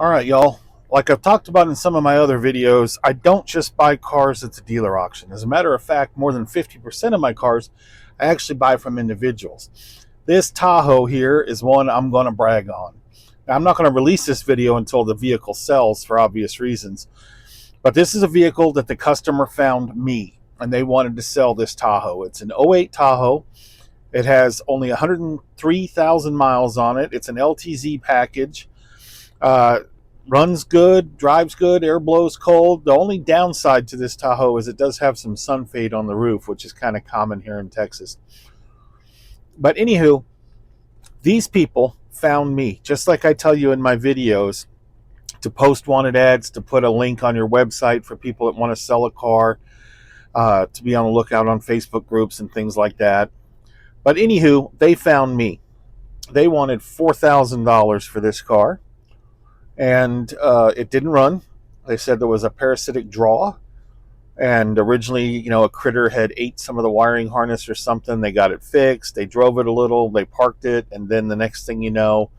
All right, y'all. Like I've talked about in some of my other videos, I don't just buy cars at the dealer auction. As a matter of fact, more than 50% of my cars I actually buy from individuals. This Tahoe here is one I'm going to brag on. Now, I'm not going to release this video until the vehicle sells for obvious reasons, but this is a vehicle that the customer found me, and they wanted to sell this Tahoe. It's an '08 Tahoe. It has only 103,000 miles on it. It's an LTZ package. Runs good, drives good, air blows cold. The only downside to this Tahoe is it does have some sun fade on the roof, which is kind of common here in Texas. But anywho, these people found me, just like I tell you in my videos, to post wanted ads, to put a link on your website for people that want to sell a car, to be on the lookout on Facebook groups and things like that. But anywho, they found me. They wanted $4,000 for this car. And it didn't run. They said there was a parasitic draw, and originally, a critter had ate some of the wiring harness or something. They got it fixed. They drove it a little. They parked it, and then the next thing you know,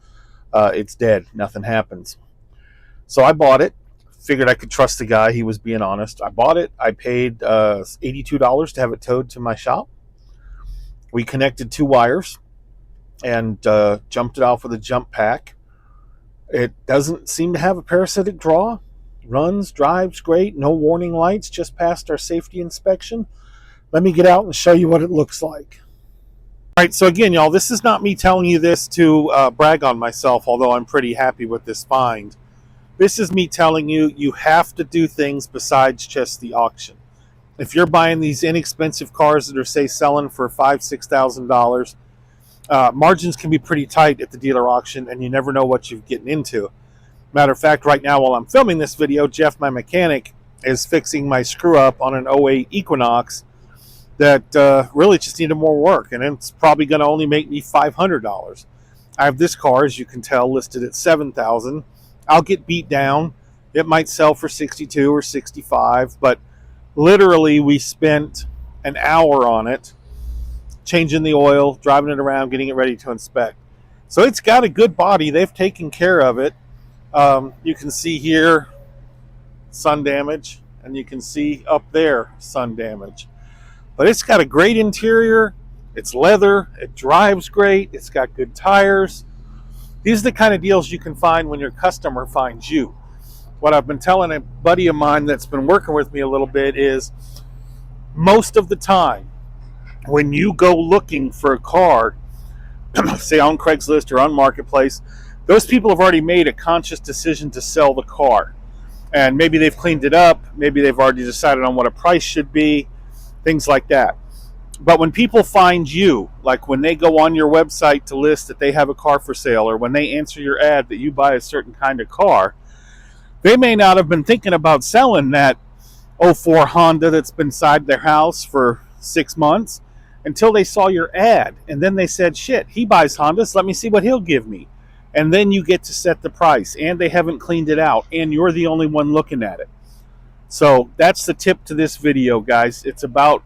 it's dead. Nothing happens. So I bought it. Figured I could trust the guy. He was being honest. I bought it. I paid $82 to have it towed to my shop. We connected 2 wires and jumped it off with a jump pack. It doesn't seem to have a parasitic draw. Runs, drives great. No warning lights. Just passed our safety inspection. Let me get out and show you what it looks like. All right, so again, y'all, this is not me telling you this to brag on myself, although I'm pretty happy with this find. This is me telling you, you have to do things besides just the auction. If you're buying these inexpensive cars that are, say, selling for $5,000, $6,000, margins can be pretty tight at the dealer auction, and you never know what you're getting into. Matter of fact, right now while I'm filming this video, Jeff, my mechanic, is fixing my screw up on an '08 Equinox that really just needed more work, and it's probably going to only make me $500. I have this car, as you can tell, listed at $7,000. I'll get beat down. It might sell for $62 or $65, but literally we spent an hour on it, changing the oil, driving it around, getting it ready to inspect. So it's got a good body. They've taken care of it. You can see here sun damage, and you can see up there sun damage. But it's got a great interior. It's leather. It drives great. It's got good tires. These are the kind of deals you can find when your customer finds you. What I've been telling a buddy of mine that's been working with me a little bit is most of the time, when you go looking for a car, say on Craigslist or on Marketplace, those people have already made a conscious decision to sell the car. And maybe they've cleaned it up. Maybe they've already decided on what a price should be, things like that. But when people find you, like when they go on your website to list that they have a car for sale, or when they answer your ad that you buy a certain kind of car, they may not have been thinking about selling that '04 Honda that's been inside their house for 6 months, until they saw your ad, and then they said, shit, he buys Hondas, let me see what he'll give me. And then you get to set the price, and they haven't cleaned it out, and you're the only one looking at it. So that's the tip to this video, guys. It's about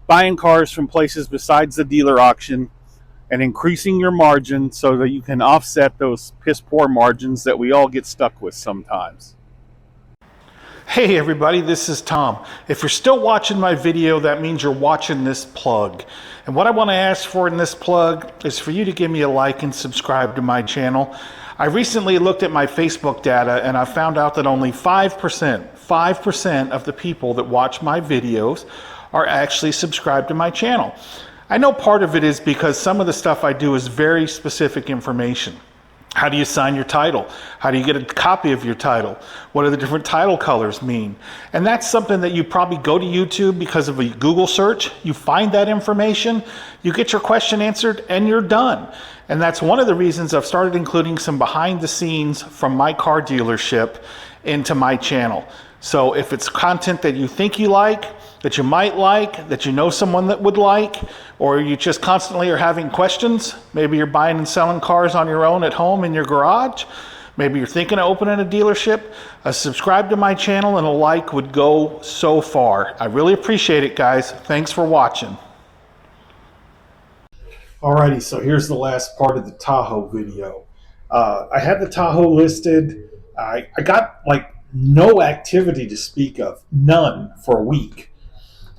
buying cars from places besides the dealer auction and increasing your margin so that you can offset those piss poor margins that we all get stuck with sometimes. Hey everybody, this is Tom. If you're still watching my video, that means you're watching this plug. And what I want to ask for in this plug is for you to give me a like and subscribe to my channel. I recently looked at my Facebook data, and I found out that only 5% of the people that watch my videos are actually subscribed to my channel. I know part of it is because some of the stuff I do is very specific information. How do you sign your title? How do you get a copy of your title? What do the different title colors mean? And that's something that you probably go to YouTube because of a Google search. You find that information, you get your question answered, and you're done. And that's one of the reasons I've started including some behind the scenes from my car dealership into my channel. So if it's content that you think you like, that you might like, that you know someone that would like, or you just constantly are having questions, maybe you're buying and selling cars on your own at home in your garage, maybe you're thinking of opening a dealership, a subscribe to my channel and a like would go so far. I really appreciate it, guys. Thanks for watching. Alrighty, so here's the last part of the Tahoe video. I had the Tahoe listed I got like no activity to speak of, none for a week.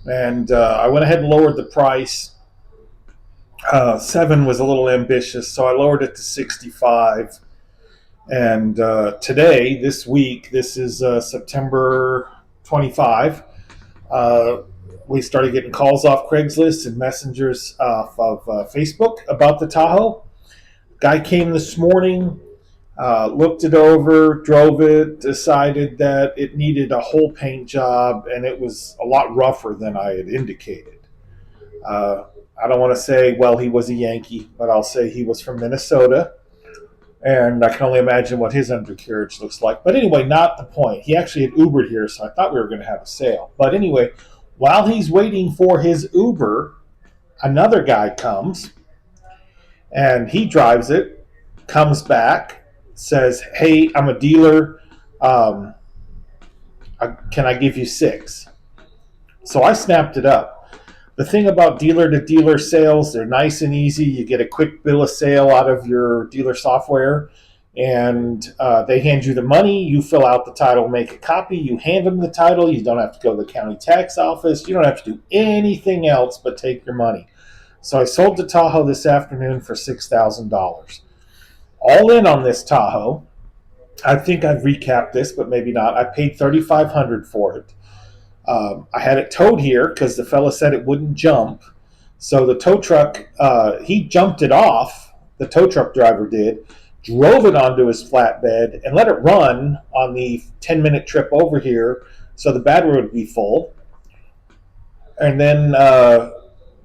And I went ahead and lowered the price. 7 was a little ambitious, so I lowered it to 65. And today, this week, this is September 25. Uh, we started getting calls off Craigslist and messengers off of Facebook about the Tahoe. Guy came this morning, looked it over, drove it, decided that it needed a whole paint job, and it was a lot rougher than I had indicated. Uh, I don't want to say, well, he was a Yankee, but I'll say he was from Minnesota, and I can only imagine what his undercarriage looks like. But anyway, not the point. He actually had Ubered here, so I thought we were going to have a sale. But anyway, while he's waiting for his Uber, another guy comes, and he drives it, comes back, says, hey, I'm a dealer. Um, can I give you 6? So I snapped it up. The thing about dealer-to-dealer sales, they're nice and easy. You get a quick bill of sale out of your dealer software, and they hand you the money. You fill out the title, make a copy. You hand them the title. You don't have to go to the county tax office. You don't have to do anything else but take your money. So I sold the Tahoe this afternoon for $6,000. All in on this Tahoe, I think I've recapped this, but maybe not. I paid $3,500 for it. I had it towed here because the fella said it wouldn't jump. So the tow truck, he jumped it off, the tow truck driver did, drove it onto his flatbed, and let it run on the 10-minute trip over here so the battery would be full. And then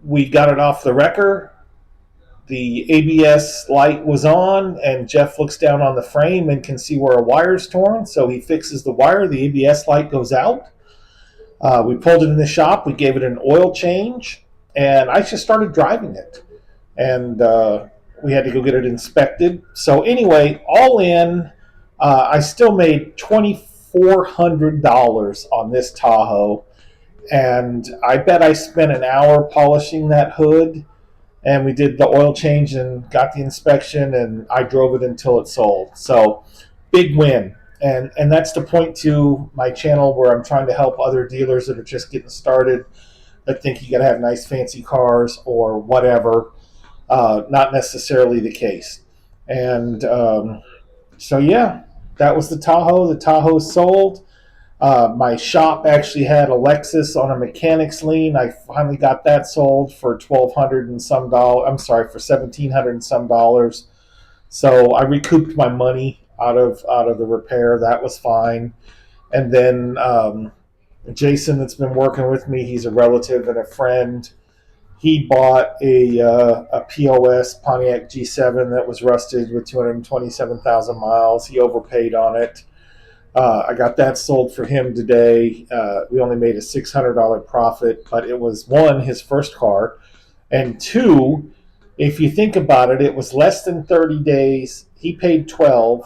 we got it off the wrecker. The ABS light was on, and Jeff looks down on the frame and can see where a wire's torn. So he fixes the wire. The ABS light goes out. We pulled it in the shop. We gave it an oil change, and I just started driving it. And we had to go get it inspected. So anyway, all in, I still made $2,400 on this Tahoe. And I bet I spent an hour polishing that hood. And we did the oil change and got the inspection, and I drove it until it sold. So big win. And that's the point to my channel where I'm trying to help other dealers that are just getting started that think you got to have nice fancy cars or whatever. Not necessarily the case. And so, yeah, that was the Tahoe. The Tahoe sold. My shop actually had a Lexus on a mechanic's lien. I finally got that sold for $1,200 and some dollars. I'm sorry, for $1,700 and some dollars. So I recouped my money out of the repair. That was fine. And then Jason, that's been working with me, he's a relative and a friend. He bought a POS Pontiac G7 that was rusted with 227,000 miles. He overpaid on it. I got that sold for him today. We only made a $600 profit, but it was, one, his first car, and two, if you think about it, it was less than 30 days. He paid 12,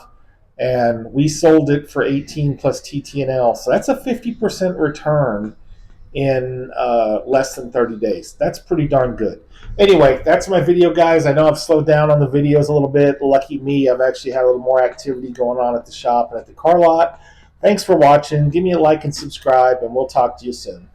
and we sold it for 18 plus TT&L. So that's a 50% return in less than 30 days. That's pretty darn good. Anyway, that's my video, guys. I know I've slowed down on the videos a little bit. Lucky me, I've actually had a little more activity going on at the shop and at the car lot. Thanks for watching. Give me a like and subscribe, and we'll talk to you soon.